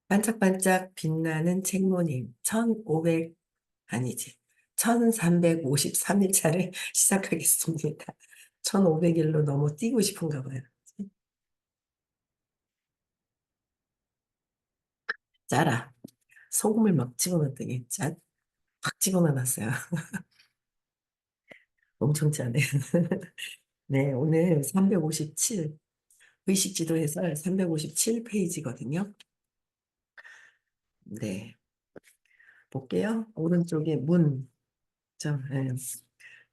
반짝반짝 빛나는 책모님, 1500, 아니지, 1353일차를 시작하겠습니다. 1500일로 너무 뛰고 싶은가 봐요. 짜라. 소금을 막 집어넣더니 짠, 확 집어넣어놨어요. 엄청 짜네. 네, 오늘 357, 의식지도 해설 357페이지거든요. 네, 볼게요. 오른쪽에 문, 예.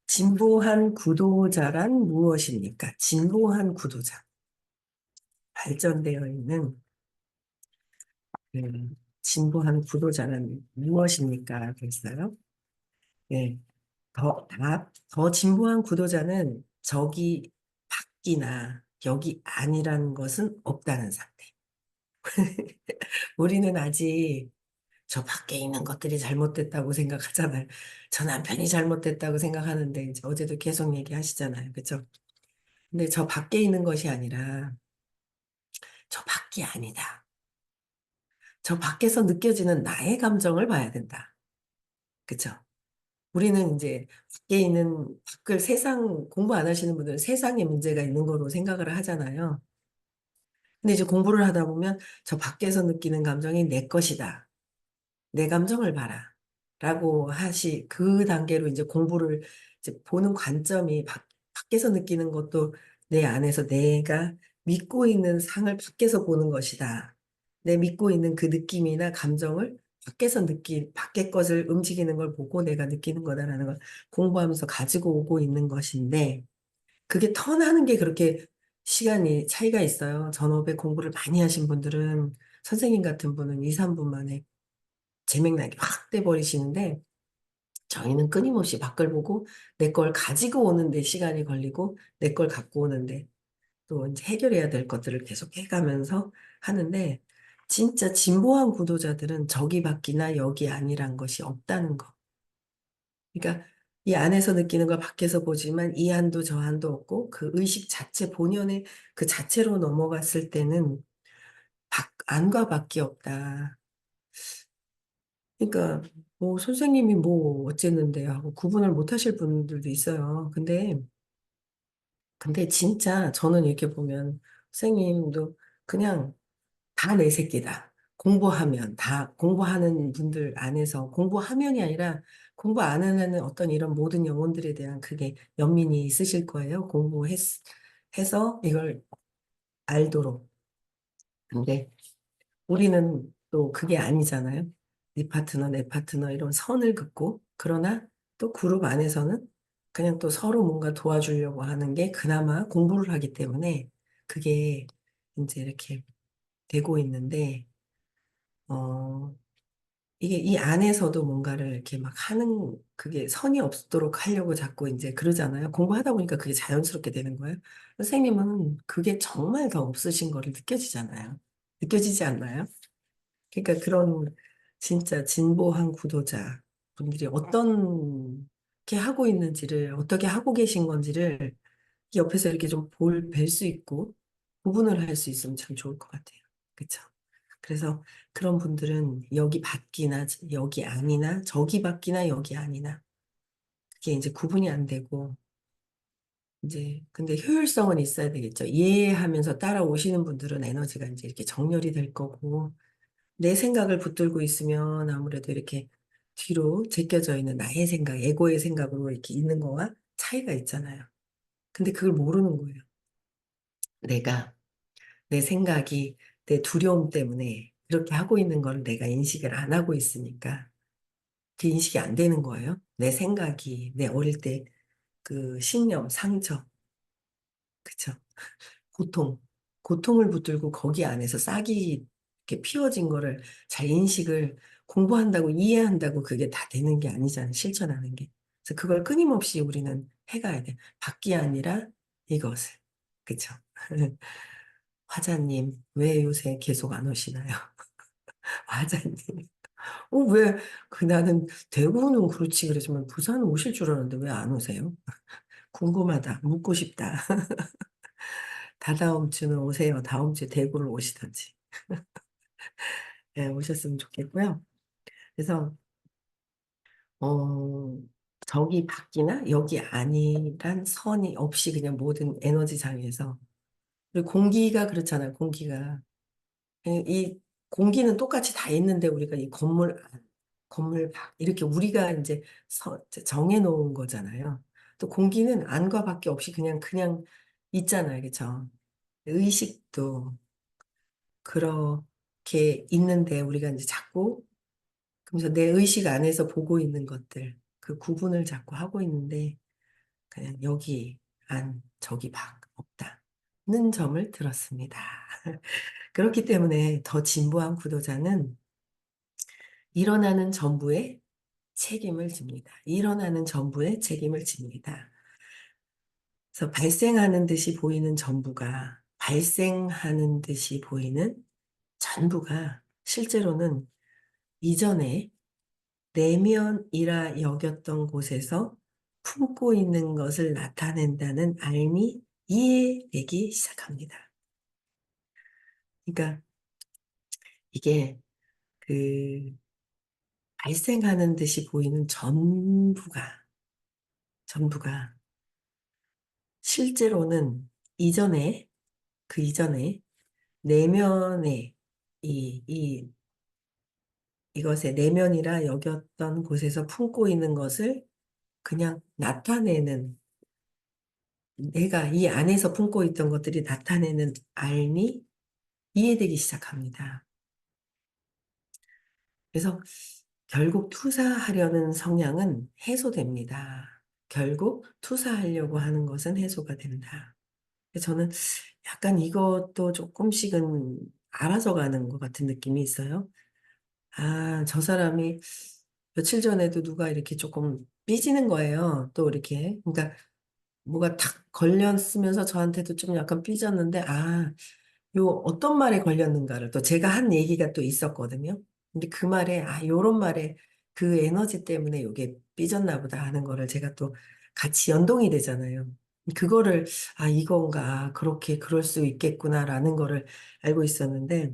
진보한 구도자란 무엇입니까? 진보한 구도자. 발전되어 있는 진보한 구도자는 무엇입니까? 그랬어요. 네. 더 진보한 구도자는 저기 밖이나 여기 아니라는 것은 없다는 상태. 우리는 아직 저 밖에 있는 것들이 잘못됐다고 생각하잖아요. 저 남편이 잘못됐다고 생각하는데, 이제 어제도 계속 얘기하시잖아요. 그죠? 근데 저 밖에 있는 것이 아니라 저 밖이 아니다. 저 밖에서 느껴지는 나의 감정을 봐야 된다. 그쵸? 우리는 이제 밖에 있는 밖을 세상, 공부 안 하시는 분들은 세상에 문제가 있는 거로 생각을 하잖아요. 근데 이제 공부를 하다 보면 저 밖에서 느끼는 감정이 내 것이다. 내 감정을 봐라. 라고 그 단계로 이제 공부를 이제 보는 관점이 밖에서 느끼는 것도 내 안에서 내가 믿고 있는 상을 밖에서 보는 것이다. 내 믿고 있는 그 느낌이나 감정을 밖의 것을 움직이는 걸 보고 내가 느끼는 거다라는 걸 공부하면서 가지고 오고 있는 것인데, 그게 턴하는 게 그렇게 시간이 차이가 있어요. 전업에 공부를 많이 하신 분들은, 선생님 같은 분은 2, 3분 만에 재맥락이 확 돼버리시는데, 저희는 끊임없이 밖을 보고 내 걸 가지고 오는데 시간이 걸리고 내 걸 갖고 오는데 또 이제 해결해야 될 것들을 계속 해가면서 하는데, 진짜 진보한 구도자들은 저기 밖이나 여기 아니란 것이 없다는 거. 그러니까 이 안에서 느끼는 걸 밖에서 보지만 이 한도 저 한도 없고 그 의식 자체 본연의 그 자체로 넘어갔을 때는 안과 밖이 없다. 그러니까 뭐 선생님이 뭐 어쨌는데 하고 구분을 못 하실 분들도 있어요. 근데 진짜 저는 이렇게 보면 선생님도 그냥 다 내 새끼다. 공부하는 분들 안에서 공부하면이 아니라 공부 안 하는 어떤 이런 모든 영혼들에 대한 그게 연민이 있으실 거예요. 해서 이걸 알도록. 근데 우리는 또 그게 아니잖아요. 네 파트너, 내 파트너 이런 선을 긋고, 그러나 또 그룹 안에서는 그냥 또 서로 뭔가 도와주려고 하는 게 그나마 공부를 하기 때문에 그게 이제 이렇게 되고 있는데, 어, 이게 이 안에서도 뭔가를 이렇게 막 하는, 그게 선이 없도록 하려고 자꾸 이제 그러잖아요. 공부하다 보니까 그게 자연스럽게 되는 거예요. 선생님은 그게 정말 더 없으신 거를 느껴지잖아요. 느껴지지 않나요? 그러니까 그런 진짜 진보한 구도자 분들이 어떻게 하고 있는지를, 어떻게 하고 계신 건지를 옆에서 이렇게 좀 뵐 수 있고 구분을 할 수 있으면 참 좋을 것 같아요. 그쵸? 그래서 그런 분들은 여기 밖이나 여기 아니나 저기 밖이나 여기 아니나 그게 이제 구분이 안 되고, 이제 근데 효율성은 있어야 되겠죠. 이해하면서 따라오시는 분들은 에너지가 이제 이렇게 정렬이 될 거고, 내 생각을 붙들고 있으면 아무래도 이렇게 뒤로 제껴져 있는 나의 생각, 에고의 생각으로 이렇게 있는 거와 차이가 있잖아요. 근데 그걸 모르는 거예요. 내가, 내 생각이 내 두려움 때문에 그렇게 하고 있는 걸 내가 인식을 안 하고 있으니까 그 인식이 안 되는 거예요. 내 생각이, 내 어릴 때 그 신념, 상처, 그쵸? 고통, 고통을 붙들고 거기 안에서 싹이 이렇게 피어진 거를 잘 인식을 공부한다고 이해한다고 그게 다 되는 게 아니잖아요. 실천하는 게. 그래서 그걸 끊임없이 우리는 해가야 돼. 밖이 아니라 이것을. 그쵸? 화자님, 왜 요새 계속 안 오시나요? 화자님. 왜, 나는 대구는 그렇지 그러지만 부산 오실 줄 알았는데 왜 안 오세요? 궁금하다. 묻고 싶다. 다다음 주는 오세요. 다음 주에 대구를 오시던지. 예, 오셨으면 좋겠고요. 그래서 어, 저기 밖이나 여기 안이란 선이 없이 그냥 모든 에너지장에서 그리고 공기가 그렇잖아요. 공기가 이 공기는 똑같이 다 있는데 우리가 이 건물 안, 건물 밖 이렇게 우리가 이제 정해놓은 거잖아요. 또 공기는 안과 밖에 없이 그냥 있잖아요. 그렇죠? 의식도 그렇게 있는데 우리가 이제 자꾸 그래서 내 의식 안에서 보고 있는 것들 그 구분을 자꾸 하고 있는데 그냥 여기 안 저기 밖 없다는 점을 들었습니다. 그렇기 때문에 더 진보한 구도자는 일어나는 전부의 책임을 집니다. 일어나는 전부의 책임을 집니다. 그래서 발생하는 듯이 보이는 전부가 발생하는 듯이 보이는 전부가 실제로는 이전에 내면이라 여겼던 곳에서 품고 있는 것을 나타낸다는 알미 이해되기 시작합니다. 그러니까 이게 그 발생하는 듯이 보이는 전부가 실제로는 이전에 그 이전에 내면에 이 이것의 내면이라 여겼던 곳에서 품고 있는 것을 그냥 나타내는 내가 이 안에서 품고 있던 것들이 나타내는 알미 이해되기 시작합니다. 그래서 결국 투사하려는 성향은 해소됩니다. 결국 투사하려고 하는 것은 해소가 된다. 저는 약간 이것도 조금씩은 알아져 가는 것 같은 느낌이 있어요. 아, 저 사람이 며칠 전에도 누가 이렇게 조금 삐지는 거예요. 또 이렇게. 그러니까 뭐가 탁 걸렸으면서 저한테도 좀 약간 삐졌는데, 아, 요 어떤 말에 걸렸는가를 또 제가 한 얘기가 또 있었거든요. 근데 그 말에, 아, 요런 말에 그 에너지 때문에 요게 삐졌나 보다 하는 거를 제가 또 같이 연동이 되잖아요. 그거를, 아, 이건가, 그렇게 그럴 수 있겠구나라는 거를 알고 있었는데,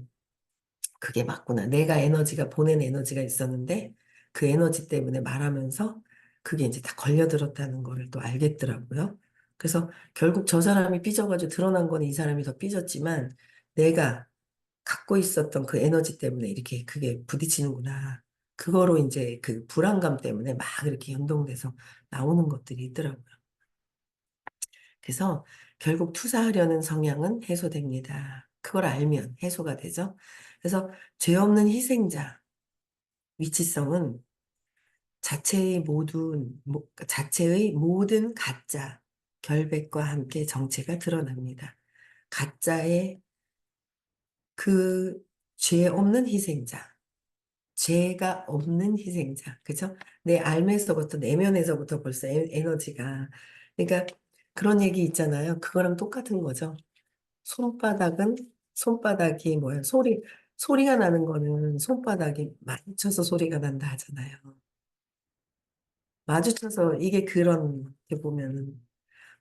그게 맞구나. 내가 에너지가 보낸 에너지가 있었는데 그 에너지 때문에 말하면서 그게 이제 다 걸려들었다는 거를 또 알겠더라고요. 그래서 결국 저 사람이 삐져가지고 드러난 거는 이 사람이 더 삐졌지만 내가 갖고 있었던 그 에너지 때문에 이렇게 그게 부딪히는구나. 그거로 이제 그 불안감 때문에 막 이렇게 연동돼서 나오는 것들이 있더라고요. 그래서 결국 투사하려는 성향은 해소됩니다. 그걸 알면 해소가 되죠. 그래서 죄 없는 희생자 위치성은 자체의 모든 가짜 결백과 함께 정체가 드러납니다. 가짜의 그 죄 없는 희생자, 죄가 없는 희생자, 그죠? 내 알면서부터 내면에서부터 벌써 에너지가 그러니까 그런 얘기 있잖아요. 그거랑 똑같은 거죠. 손바닥은 손바닥이 뭐야? 소리가 나는 거는 손바닥이 마주쳐서 소리가 난다 하잖아요. 마주쳐서 이게 그런 게 보면은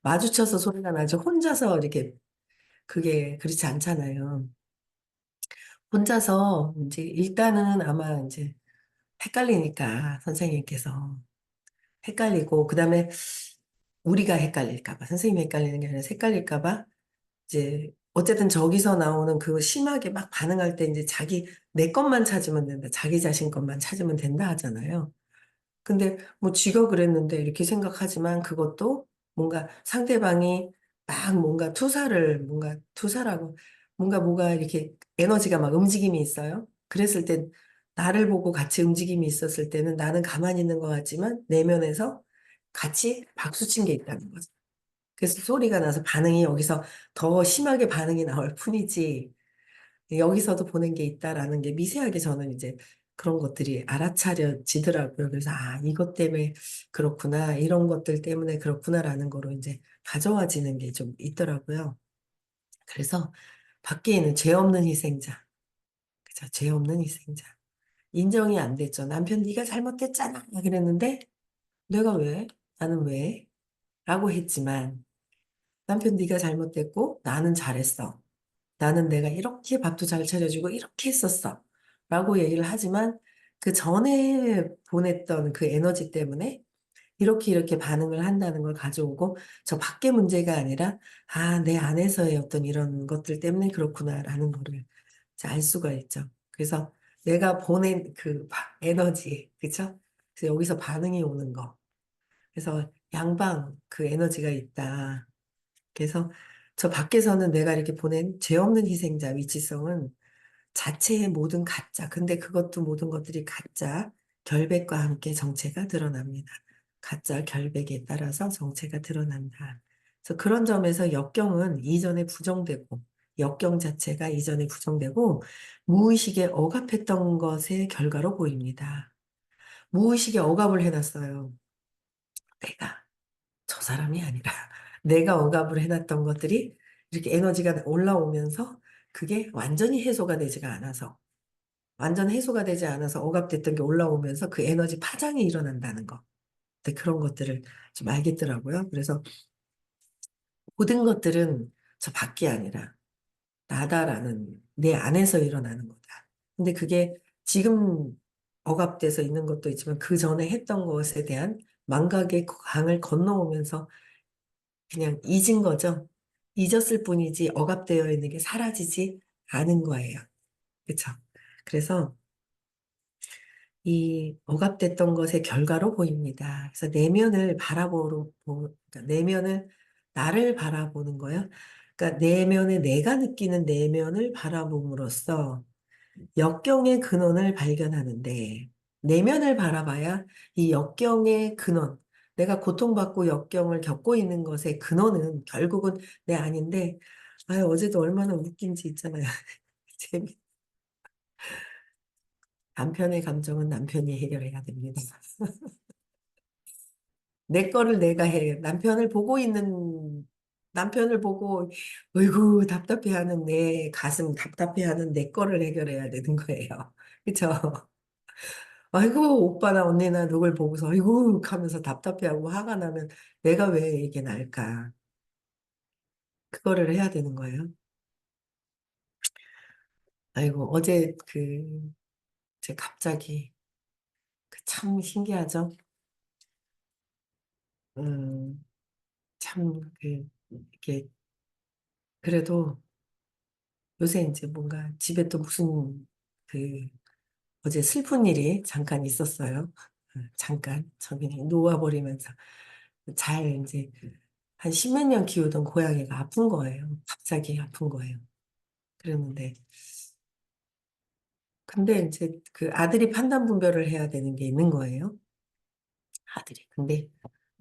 마주쳐서 소리가 나죠. 혼자서 이렇게 그게 그렇지 않잖아요. 혼자서 이제 일단은 아마 이제 헷갈리니까 선생님께서 헷갈리고 그다음에 우리가 헷갈릴까 봐 선생님이 헷갈리는 게 아니라 헷갈릴까 봐 이제 어쨌든 저기서 나오는 그 심하게 막 반응할 때 이제 자기 내 것만 찾으면 된다. 자기 자신 것만 찾으면 된다 하잖아요. 근데 뭐 쥐가 그랬는데 이렇게 생각하지만 그것도 뭔가 상대방이 막 뭔가 투사라고 뭐가 이렇게 에너지가 막 움직임이 있어요. 그랬을 땐 나를 보고 같이 움직임이 있었을 때는 나는 가만히 있는 것 같지만 내면에서 같이 박수친 게 있다는 거죠. 그래서 소리가 나서 반응이 여기서 더 심하게 반응이 나올 뿐이지 여기서도 보는 게 있다라는 게 미세하게 저는 이제 그런 것들이 알아차려지더라고요. 그래서 아, 이것 때문에 그렇구나. 이런 것들 때문에 그렇구나라는 거로 이제 가져와지는 게 좀 있더라고요. 그래서 밖에 있는 죄 없는 희생자. 그죠? 죄 없는 희생자. 인정이 안 됐죠. 남편 네가 잘못했잖아. 그랬는데 내가 왜? 나는 왜? 라고 했지만 남편 네가 잘못됐고 나는 잘했어. 나는 내가 이렇게 밥도 잘 차려주고 이렇게 했었어. 라고 얘기를 하지만 그 전에 보냈던 그 에너지 때문에 이렇게 이렇게 반응을 한다는 걸 가져오고 저 밖의 문제가 아니라 아, 내 안에서의 어떤 이런 것들 때문에 그렇구나라는 거를 이제 알 수가 있죠. 그래서 내가 보낸 그 에너지, 그쵸? 그래서 여기서 반응이 오는 거. 그래서 양방 그 에너지가 있다. 그래서 저 밖에서는 내가 이렇게 보낸 죄 없는 희생자 위치성은 자체의 모든 가짜. 근데 그것도 모든 것들이 가짜 결백과 함께 정체가 드러납니다. 가짜 결백에 따라서 정체가 드러난다. 그래서 그런 점에서 역경은 이전에 부정되고 역경 자체가 이전에 부정되고 무의식에 억압했던 것의 결과로 보입니다. 무의식에 억압을 해놨어요. 내가 저 사람이 아니라 내가 억압을 해놨던 것들이 이렇게 에너지가 올라오면서 그게 완전히 해소가 되지가 않아서 완전 해소가 되지 않아서 억압됐던 게 올라오면서 그 에너지 파장이 일어난다는 거. 근데 그런 것들을 좀 알겠더라고요. 그래서 모든 것들은 저 밖이 아니라 나다라는 내 안에서 일어나는 거다. 근데 그게 지금 억압돼서 있는 것도 있지만 그 전에 했던 것에 대한 망각의 강을 건너오면서 그냥 잊은 거죠. 잊었을 뿐이지 억압되어 있는 게 사라지지 않은 거예요. 그렇죠? 그래서 이 억압됐던 것의 결과로 보입니다. 그래서 내면을 그러니까 내면을 나를 바라보는 거예요. 그러니까 내면에 내가 느끼는 내면을 바라봄으로써 역경의 근원을 발견하는데 내면을 바라봐야 이 역경의 근원, 내가 고통받고 역경을 겪고 있는 것의 근원은 결국은 내 아닌데, 아, 어제도 얼마나 웃긴지 있잖아요. 재미. 남편의 감정은 남편이 해결해야 됩니다. 내 거를 내가 해. 남편을 보고, 어이구, 답답해하는 내 가슴 답답해하는 내 거를 해결해야 되는 거예요. 그쵸? 아이고, 오빠나 언니나 누굴 보고서, 아이고, 하면서 답답해하고 화가 나면 내가 왜 이게 날까? 그거를 해야 되는 거예요. 아이고, 어제 제 갑자기, 참 신기하죠? 음, 참, 이렇게, 그래도 요새 이제 뭔가 집에 또 무슨, 그, 어제 슬픈 일이 잠깐 있었어요. 잠깐. 저 그냥 놓아버리면서. 잘 이제, 한 십몇 년 키우던 고양이가 아픈 거예요. 갑자기 아픈 거예요. 그랬는데, 근데 이제 그 아들이 판단 분별을 해야 되는 게 있는 거예요. 아들이. 근데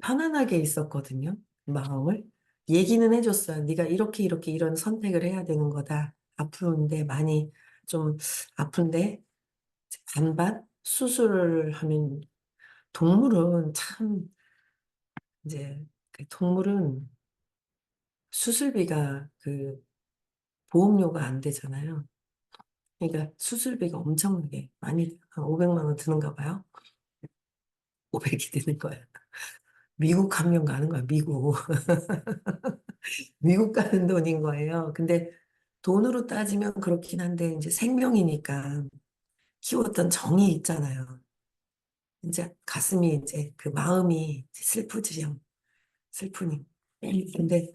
편안하게 있었거든요. 마음을. 얘기는 해줬어요. 네가 이렇게 이렇게 이런 선택을 해야 되는 거다. 아픈데 많이 좀 아픈데 반반 수술을 하면 동물은 참 이제 그 동물은 수술비가 보험료가 안 되잖아요. 그러니까 수술비가 엄청나게 많이 한 500만 원 드는가 봐요. 500이 드는 거예요. 미국 한 명 가는 거야, 미국. 미국 가는 돈인 거예요. 근데 돈으로 따지면 그렇긴 한데, 이제 생명이니까 키웠던 정이 있잖아요. 이제 가슴이 이제 그 마음이 슬프지요. 슬프니. 근데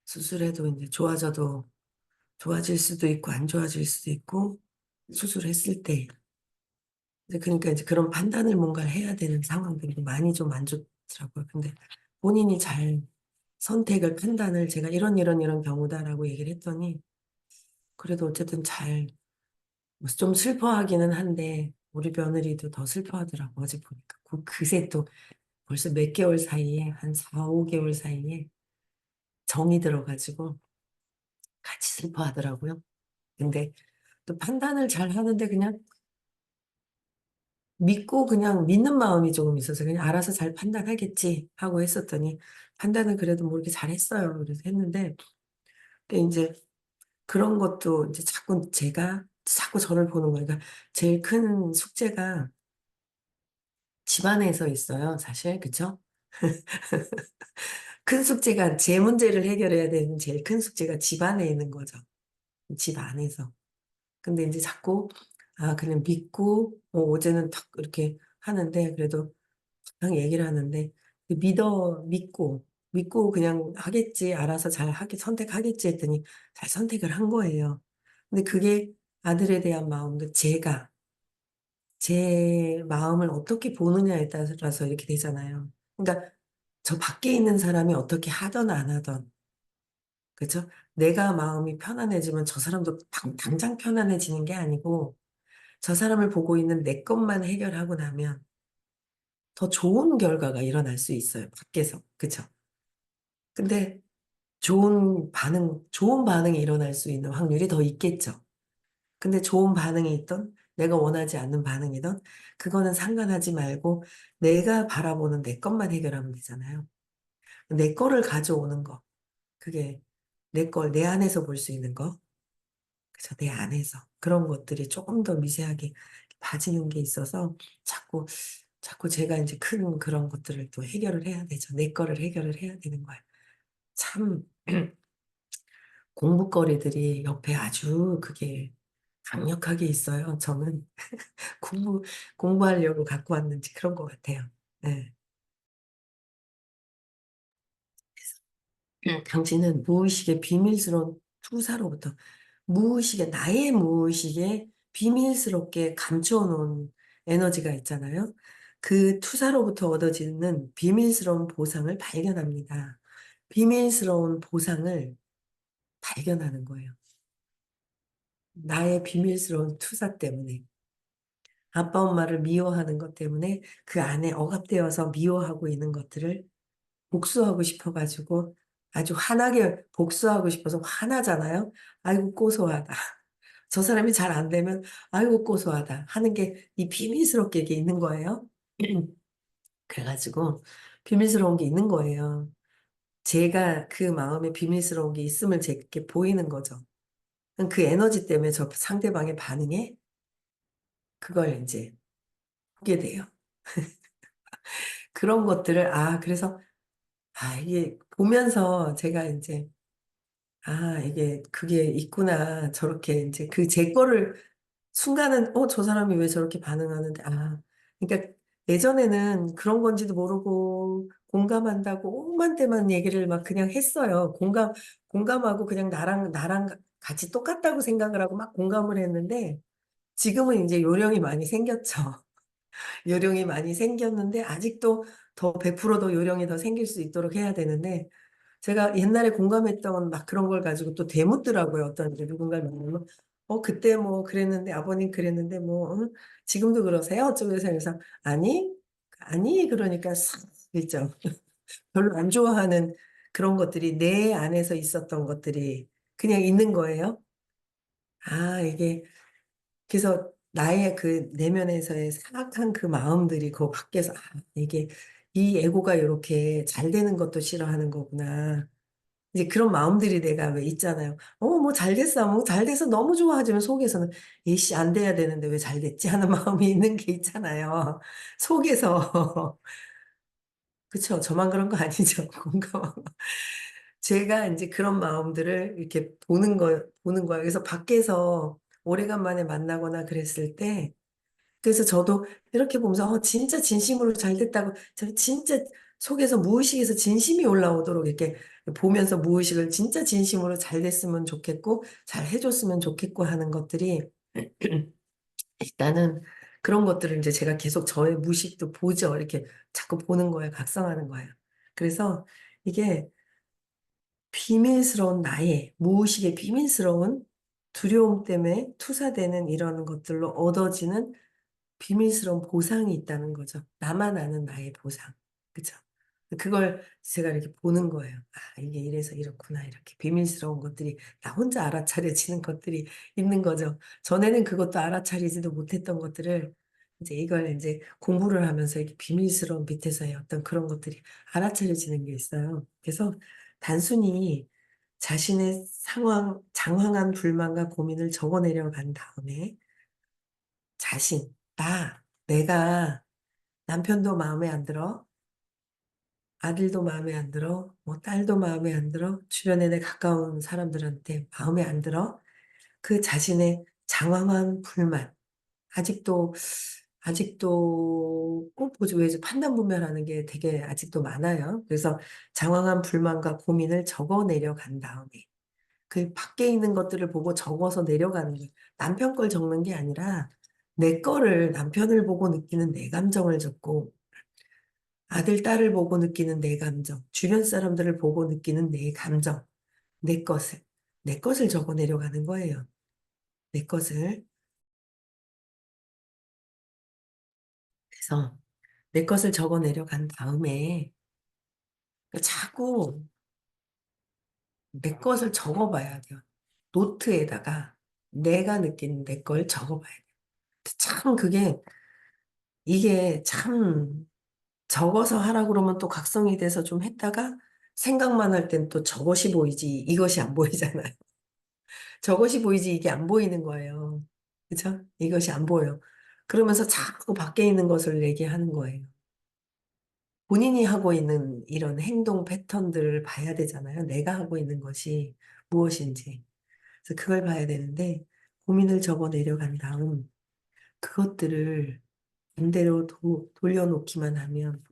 수술해도 이제 좋아질 수도 있고, 안 좋아질 수도 있고, 수술했을 때. 이제 그러니까 이제 그런 판단을 뭔가 해야 되는 상황들이 많이 좀 안 좋더라고요. 근데 본인이 잘 선택을, 판단을 제가 이런 경우다라고 얘기를 했더니 그래도 어쨌든 좀 슬퍼하기는 한데 우리 며느리도 더 슬퍼하더라고 어제 보니까. 그새 또 벌써 몇 개월 사이에 한 4, 5개월 사이에 정이 들어가지고 같이 슬퍼하더라고요. 근데 또 판단을 잘 하는데 그냥 믿고 그냥 믿는 마음이 조금 있어서 그냥 알아서 잘 판단하겠지 하고 했었더니 판단은 그래도 뭐 이렇게 잘했어요. 그래서 했는데 근데 이제 그런 것도 이제 자꾸 저를 보는 거예요. 그러니까 제일 큰 숙제가 집안에서 있어요. 사실 그쵸? 큰 숙제가 제 문제를 해결해야 되는 제일 큰 숙제가 집 안에 있는 거죠. 집 안에서. 근데 이제 자꾸, 그냥 믿고, 어제는 탁 이렇게 하는데, 그래도 그냥 얘기를 하는데, 믿고 그냥 하겠지, 알아서 선택하겠지 했더니 잘 선택을 한 거예요. 근데 그게 아들에 대한 마음도 제 마음을 어떻게 보느냐에 따라서 이렇게 되잖아요. 그러니까 저 밖에 있는 사람이 어떻게 하든 안 하든, 그죠? 내가 마음이 편안해지면 저 사람도 당장 편안해지는 게 아니고, 저 사람을 보고 있는 내 것만 해결하고 나면 더 좋은 결과가 일어날 수 있어요, 밖에서. 그쵸? 근데 좋은 반응이 일어날 수 있는 확률이 더 있겠죠. 근데 좋은 반응이 있던, 내가 원하지 않는 반응이던, 그거는 상관하지 말고 내가 바라보는 내 것만 해결하면 되잖아요. 내 거를 가져오는 거. 그게 내 안에서 볼 수 있는 거. 그죠? 내 안에서. 그런 것들이 조금 더 미세하게 봐지는 게 있어서 자꾸, 자꾸 제가 이제 큰 그런 것들을 또 해결을 해야 되죠. 내 거를 해결을 해야 되는 거예요. 참, 공부거리들이 옆에 아주 그게 강력하게 있어요. 저는 공부, 공부하려고 갖고 왔는지 그런 것 같아요. 네. 당신은 무의식의 비밀스러운 투사로부터 나의 무의식에 비밀스럽게 감추어놓은 에너지가 있잖아요. 그 투사로부터 얻어지는 비밀스러운 보상을 발견합니다. 비밀스러운 보상을 발견하는 거예요. 나의 비밀스러운 투사 때문에. 아빠 엄마를 미워하는 것 때문에 그 안에 억압되어서 미워하고 있는 것들을 복수하고 싶어가지고 아주 환하게 복수하고 싶어서 화나잖아요. 아이고, 고소하다. 저 사람이 잘 안 되면 아이고, 고소하다 하는 게 이 비밀스럽게 이게 있는 거예요. 그래가지고 비밀스러운 게 있는 거예요. 제가 그 마음에 비밀스러운 게 있음을 제게 보이는 거죠. 그 에너지 때문에 저 상대방의 반응에 그걸 이제 보게 돼요. 그런 것들을, 그래서, 이게 보면서 제가 이제, 이게, 그게 있구나. 저렇게 이제 그 제 거를 순간은, 저 사람이 왜 저렇게 반응하는데, 그러니까 예전에는 그런 건지도 모르고 공감한다고 오만 때만 얘기를 막 그냥 했어요. 공감하고 그냥 나랑 같이 똑같다고 생각을 하고 막 공감을 했는데 지금은 이제 요령이 많이 생겼죠. 요령이 많이 생겼는데 아직도 더 100%더 요령이 더 생길 수 있도록 해야 되는데 제가 옛날에 공감했던 막 그런 걸 가지고 또 되묻더라고요. 어떤 이제 누군가를 만나면 그때 뭐 그랬는데 아버님 그랬는데 뭐 지금도 그러세요? 어쩌고 그래서 아니 그러니까 싹 있죠. 별로 안 좋아하는 그런 것들이 내 안에서 있었던 것들이 그냥 있는 거예요. 이게 그래서 나의 그 내면에서의 사악한 그 마음들이 그 밖에서 이게 이 에고가 이렇게 잘 되는 것도 싫어하는 거구나. 이제 그런 마음들이 내가 왜 있잖아요. 뭐 잘 됐어. 뭐 잘 돼서 너무 좋아하지만 속에서는 이씨 안 돼야 되는데 왜 잘 됐지 하는 마음이 있는 게 있잖아요. 속에서. 그쵸. 저만 그런 거 아니죠. 공감하고. 제가 이제 그런 마음들을 이렇게 보는 거예요. 그래서 밖에서 오래간만에 만나거나 그랬을 때 그래서 저도 이렇게 보면서 진짜 진심으로 잘 됐다고 저 진짜 속에서 무의식에서 진심이 올라오도록 이렇게 보면서 무의식을 진짜 진심으로 잘 됐으면 좋겠고 잘 해줬으면 좋겠고 하는 것들이 일단은 그런 것들을 이제 제가 계속 저의 무의식도 보죠. 이렇게 자꾸 보는 거예요. 각성하는 거예요. 그래서 이게 비밀스러운 무의식의 비밀스러운 두려움 때문에 투사되는 이런 것들로 얻어지는 비밀스러운 보상이 있다는 거죠. 나만 아는 나의 보상. 그죠? 그걸 제가 이렇게 보는 거예요. 이게 이래서 이렇구나. 이렇게 비밀스러운 것들이, 나 혼자 알아차려지는 것들이 있는 거죠. 전에는 그것도 알아차리지도 못했던 것들을, 이제 이걸 이제 공부를 하면서 이렇게 비밀스러운 밑에서의 어떤 그런 것들이 알아차려지는 게 있어요. 그래서 단순히 자신의 장황한 불만과 고민을 적어내려간 다음에 내가 남편도 마음에 안 들어, 아들도 마음에 안 들어, 뭐 딸도 마음에 안 들어, 주변에 내 가까운 사람들한테 마음에 안 들어, 그 자신의 장황한 불만. 아직도, 아직도 꼭 보지, 왜 판단분별하는 게 되게 아직도 많아요. 그래서 장황한 불만과 고민을 적어 내려간 다음에 그 밖에 있는 것들을 보고 적어서 내려가는 거예요. 남편 걸 적는 게 아니라 내 거를 남편을 보고 느끼는 내 감정을 적고 아들, 딸을 보고 느끼는 내 감정, 주변 사람들을 보고 느끼는 내 감정, 내 것을, 내 것을 적어 내려가는 거예요. 내 것을. 그래서 내 것을 적어 내려간 다음에 자꾸 내 것을 적어봐야 돼요. 노트에다가 내가 느낀 내 걸 적어봐야 돼요. 참 이게 참 적어서 하라 그러면 또 각성이 돼서 좀 했다가 생각만 할 땐 또 저것이 보이지 이것이 안 보이잖아요. 저것이 보이지 이게 안 보이는 거예요. 그죠? 이것이 안 보여. 그러면서 자꾸 밖에 있는 것을 얘기하는 거예요. 본인이 하고 있는 이런 행동 패턴들을 봐야 되잖아요. 내가 하고 있는 것이 무엇인지. 그래서 그걸 봐야 되는데 고민을 적어 내려간 다음 그것들을 반대로 돌려놓기만 하면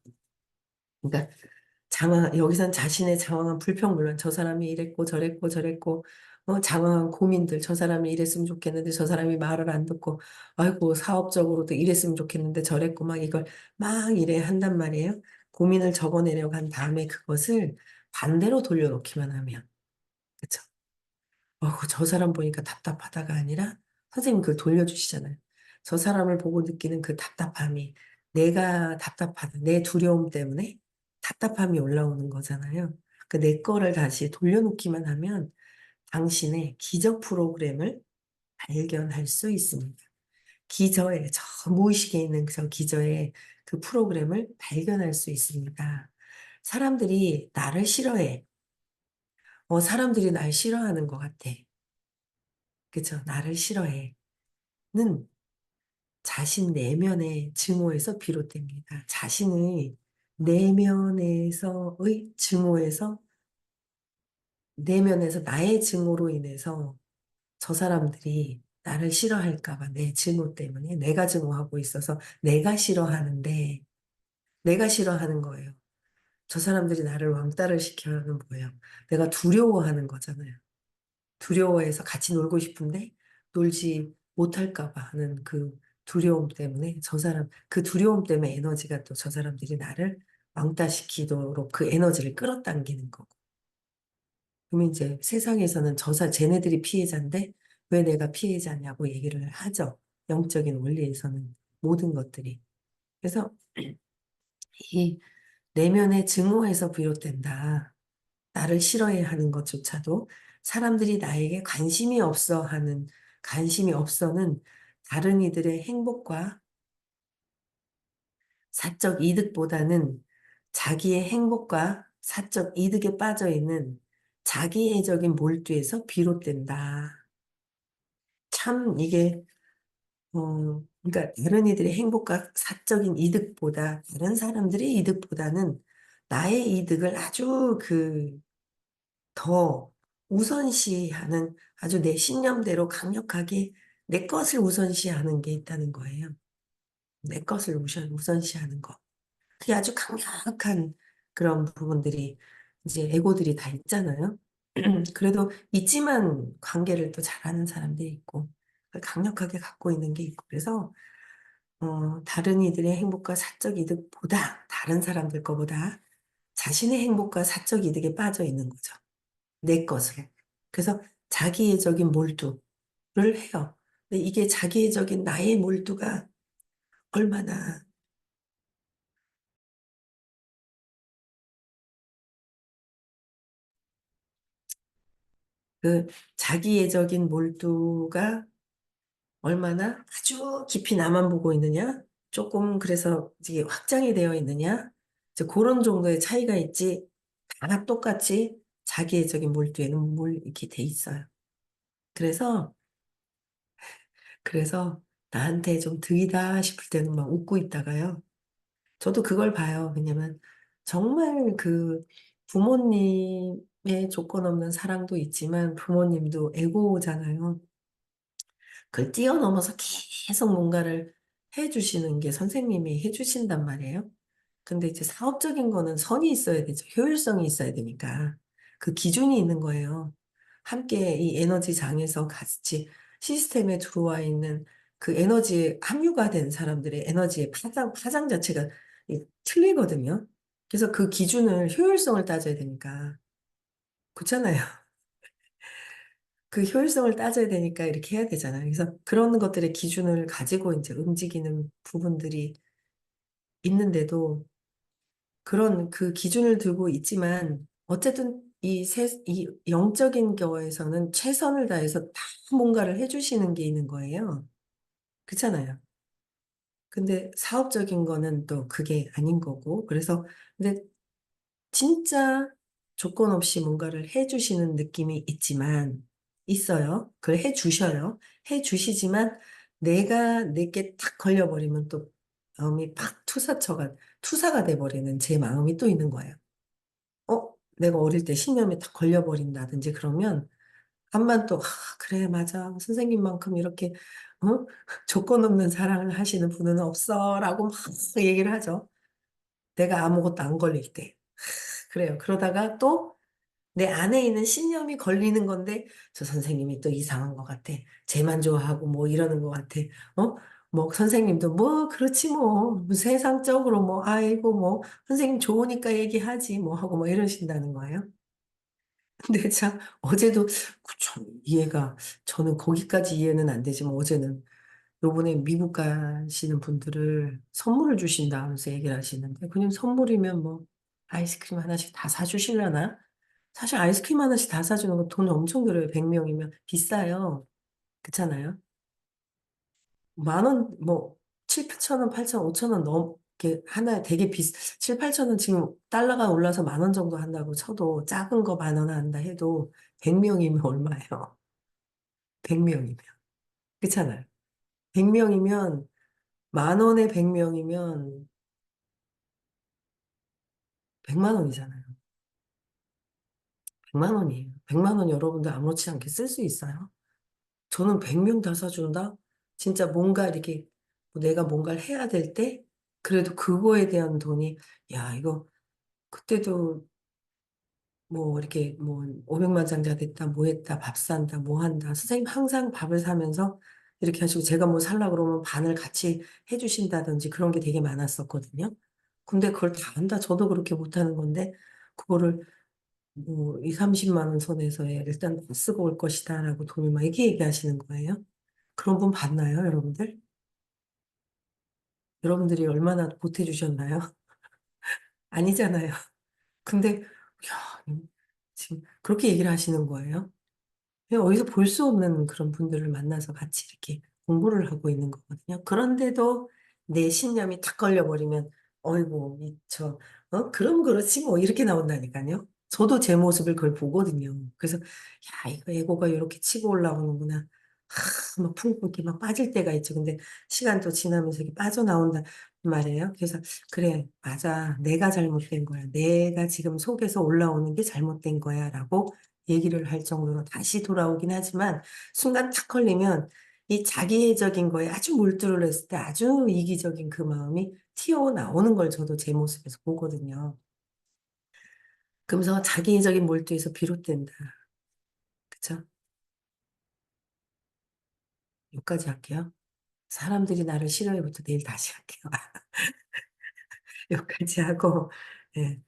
그러니까 여기선 자신의 장황한 불평불만, 저 사람이 이랬고 저랬고 저랬고, 장황한 고민들, 저 사람이 이랬으면 좋겠는데 저 사람이 말을 안 듣고, 아이고, 사업적으로도 이랬으면 좋겠는데 저랬고, 막 이걸 막 이래 한단 말이에요. 고민을 적어내려간 다음에 그것을 반대로 돌려놓기만 하면, 그쵸? 저 사람 보니까 답답하다가 아니라 선생님 그걸 돌려주시잖아요. 저 사람을 보고 느끼는 그 답답함이 내가 답답하다, 내 두려움 때문에 답답함이 올라오는 거잖아요. 그 내 거를 다시 돌려놓기만 하면 당신의 기저 프로그램을 발견할 수 있습니다. 기저에, 저 무의식에 있는 저 기저에 그 프로그램을 발견할 수 있습니다. 사람들이 나를 싫어해. 사람들이 날 싫어하는 것 같아. 그죠? 나를 싫어해. 는 자신 내면의 증오에서 비롯됩니다. 자신의 내면에서의 증오에서, 내면에서 나의 증오로 인해서 저 사람들이 나를 싫어할까 봐 내 증오 때문에 내가 증오하고 있어서 내가 싫어하는데 내가 싫어하는 거예요. 저 사람들이 나를 왕따를 시켜는 뭐예요? 내가 두려워하는 거잖아요. 두려워해서 같이 놀고 싶은데 놀지 못할까 봐 하는 그 두려움 때문에 그 두려움 때문에 에너지가 또 저 사람들이 나를 왕따시키도록 그 에너지를 끌어당기는 거고. 그러면 이제 세상에서는 쟤네들이 피해자인데 왜 내가 피해자냐고 얘기를 하죠. 영적인 원리에서는 모든 것들이. 그래서 이 내면의 증오에서 비롯된다. 나를 싫어해 하는 것조차도 사람들이 나에게 관심이 없어는 다른 이들의 행복과 사적 이득보다는 자기의 행복과 사적 이득에 빠져 있는 자기애적인 몰두에서 비롯된다. 참 이게 그러니까 다른 이들의 행복과 사적인 이득보다 다른 사람들의 이득보다는 나의 이득을 아주 더 우선시하는 아주 내 신념대로 강력하게 내 것을 우선시하는 게 있다는 거예요. 내 것을 우선시하는 거. 그게 아주 강력한 그런 부분들이 이제 에고들이 다 있잖아요. 그래도 있지만 관계를 또 잘하는 사람들이 있고 그걸 강력하게 갖고 있는 게 있고 그래서 다른 이들의 행복과 사적 이득보다 다른 사람들 거보다 자신의 행복과 사적 이득에 빠져 있는 거죠. 내 것을. 그래서 자기애적인 몰두를 해요. 근데 이게 자기애적인 나의 몰두가 얼마나 그 자기애적인 몰두가 얼마나 아주 깊이 나만 보고 있느냐, 조금 그래서 이게 확장이 되어 있느냐, 이제 그런 정도의 차이가 있지, 다 똑같이 자기애적인 몰두에는 이렇게 돼 있어요. 그래서, 그래서 나한테 좀 들이다 싶을 때는 막 웃고 있다가요. 저도 그걸 봐요. 왜냐면 정말 그 부모님의 조건 없는 사랑도 있지만 부모님도 애고잖아요. 그걸 뛰어넘어서 계속 뭔가를 해주시는 게 선생님이 해주신단 말이에요. 근데 이제 사업적인 거는 선이 있어야 되죠. 효율성이 있어야 되니까. 그 기준이 있는 거예요. 함께 이 에너지 장에서 같이 시스템에 들어와 있는 그 에너지에 함유가 된 사람들의 에너지의 파장 자체가 틀리거든요. 그래서 그 기준을 효율성을 따져야 되니까. 그렇잖아요. 그 효율성을 따져야 되니까 이렇게 해야 되잖아요. 그래서 그런 것들의 기준을 가지고 이제 움직이는 부분들이 있는데도 그런 그 기준을 두고 있지만 어쨌든 이 영적인 거에서는 최선을 다해서 다 뭔가를 해주시는 게 있는 거예요. 그렇잖아요. 근데 사업적인 거는 또 그게 아닌 거고. 그래서 근데 진짜 조건 없이 뭔가를 해주시는 느낌이 있지만 있어요. 그걸 해주셔요. 해주시지만 내가 내게 탁 걸려버리면 또 마음이 팍 투사가 돼버리는 제 마음이 또 있는 거예요. 내가 어릴 때 신념이 딱 걸려버린다든지 그러면 암만 또, 그래, 맞아. 선생님만큼 이렇게, 어? 조건 없는 사랑을 하시는 분은 없어. 라고 막 얘기를 하죠. 내가 아무것도 안 걸릴 때. 그래요. 그러다가 또 내 안에 있는 신념이 걸리는 건데, 저 선생님이 또 이상한 것 같아. 쟤만 좋아하고 뭐 이러는 것 같아. 어? 뭐 선생님도 뭐 그렇지 뭐 세상적으로 뭐 아이고 뭐 선생님 좋으니까 얘기하지 뭐 하고 뭐 이러신다는 거예요. 근데 참 어제도 참 이해가 저는 거기까지 이해는 안 되지만 어제는 요번에 미국 가시는 분들을 선물을 주신다 하면서 얘기를 하시는데 그냥 선물이면 뭐 아이스크림 하나씩 다 사주시려나? 사실 아이스크림 하나씩 다 사주는 거 돈 엄청 들어요. 100명이면 비싸요. 그렇잖아요. 만 원, 뭐, 7, 8천 원, 8천, 5천 원 넘게 하나에 되게 7, 8천 원 지금 달러가 올라서 만 원 정도 한다고 쳐도 작은 거 만 원 한다 해도 100명이면 얼마예요? 100명이면. 그렇잖아요. 100명이면, 만 원에 100명이면 100만 원이잖아요. 100만 원이에요. 100만 원 여러분들 아무렇지 않게 쓸 수 있어요? 저는 100명 다 사준다? 진짜 뭔가 이렇게 내가 뭔가를 해야 될 때, 그래도 그거에 대한 돈이, 야, 이거, 그때도 뭐 이렇게 뭐 500만 장자 됐다, 뭐 했다, 밥 산다, 뭐 한다. 선생님 항상 밥을 사면서 이렇게 하시고 제가 뭐 살라 그러면 반을 같이 해주신다든지 그런 게 되게 많았었거든요. 근데 그걸 다 한다. 저도 그렇게 못하는 건데, 그거를 뭐 2, 30만 원 선에서 일단 다 쓰고 올 것이다라고 돈을 막 이렇게 얘기하시는 거예요. 그런 분 봤나요, 여러분들? 여러분들이 얼마나 보태주셨나요? 아니잖아요. 근데, 야, 지금 그렇게 얘기를 하시는 거예요. 그냥 어디서 볼 수 없는 그런 분들을 만나서 같이 이렇게 공부를 하고 있는 거거든요. 그런데도 내 신념이 탁 걸려버리면, 어이구, 그럼 그렇지 뭐, 이렇게 나온다니까요. 저도 제 모습을 그걸 보거든요. 그래서, 야, 이거 에고가 이렇게 치고 올라오는구나. 막 푹 이렇게 막 빠질 때가 있죠. 근데 시간도 지나면서 이렇게 빠져나온단 말이에요. 그래서, 그래, 맞아. 내가 잘못된 거야. 내가 지금 속에서 올라오는 게 잘못된 거야. 라고 얘기를 할 정도로 다시 돌아오긴 하지만 순간 탁 걸리면 이 자기애적인 거에 아주 몰두를 했을 때 아주 이기적인 그 마음이 튀어나오는 걸 저도 제 모습에서 보거든요. 그러면서 자기애적인 몰두에서 비롯된다. 그쵸? 여기까지 할게요. 사람들이 나를 싫어해부터 내일 다시 할게요. 여기까지 하고, 예,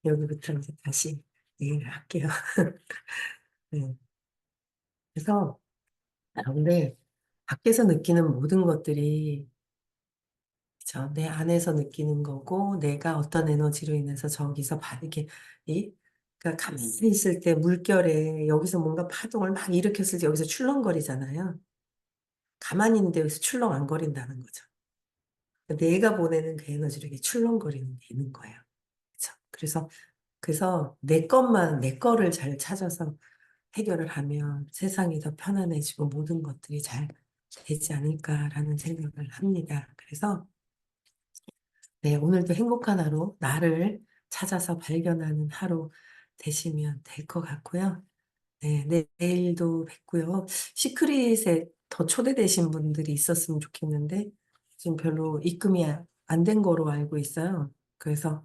여기부터 이제 다시 얘기를 할게요. 예, 그래서, 근데 밖에서 느끼는 모든 것들이 그쵸. 내 안에서 느끼는 거고, 내가 어떤 에너지로 인해서 저기서 이렇게, 그러니까 가만히 있을 때 물결에 여기서 뭔가 파동을 막 일으켰을 때 여기서 출렁거리잖아요. 가만히 있는데 여기서 출렁 안 거린다는 거죠. 그러니까 내가 보내는 그 에너지로 이게 출렁거리는 게 있는 거예요. 그쵸. 그래서 내 거를 잘 찾아서 해결을 하면 세상이 더 편안해지고 모든 것들이 잘 되지 않을까라는 생각을 합니다. 그래서 네, 오늘도 행복한 하루, 나를 찾아서 발견하는 하루 되시면 될 것 같고요. 네, 내일도 뵙고요. 시크릿에 더 초대되신 분들이 있었으면 좋겠는데 지금 별로 입금이 안 된 거로 알고 있어요. 그래서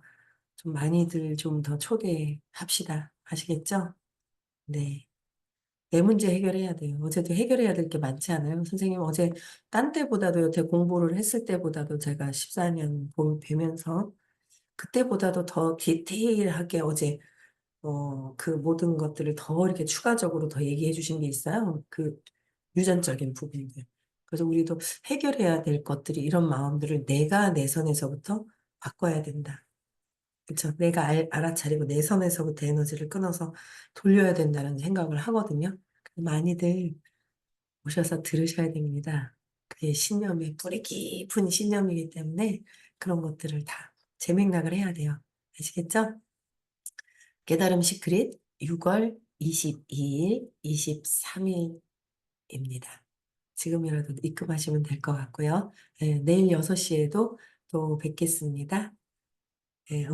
좀 많이들 좀 더 초대합시다. 아시겠죠? 네. 내 문제 해결해야 돼요. 어제도 해결해야 될 게 많지 않아요? 선생님 어제 딴 때보다도 여태 공부를 했을 때보다도 제가 14년 뵈면서 그때보다도 더 디테일하게 어제 그 모든 것들을 더 이렇게 추가적으로 더 얘기해 주신 게 있어요. 그 유전적인 부분들. 그래서 우리도 해결해야 될 것들이 이런 마음들을 내가 내 선에서부터 바꿔야 된다. 그쵸? 내가 알아차리고 내 선에서부터 에너지를 끊어서 돌려야 된다는 생각을 하거든요. 많이들 오셔서 들으셔야 됩니다. 그게 신념의 뿌리 깊은 신념이기 때문에 그런 것들을 다 재맥락을 해야 돼요. 아시겠죠? 깨달음 시크릿 6월 22일, 23일입니다. 지금이라도 입금하시면 될 것 같고요. 네, 내일 6시에도 또 뵙겠습니다. 네,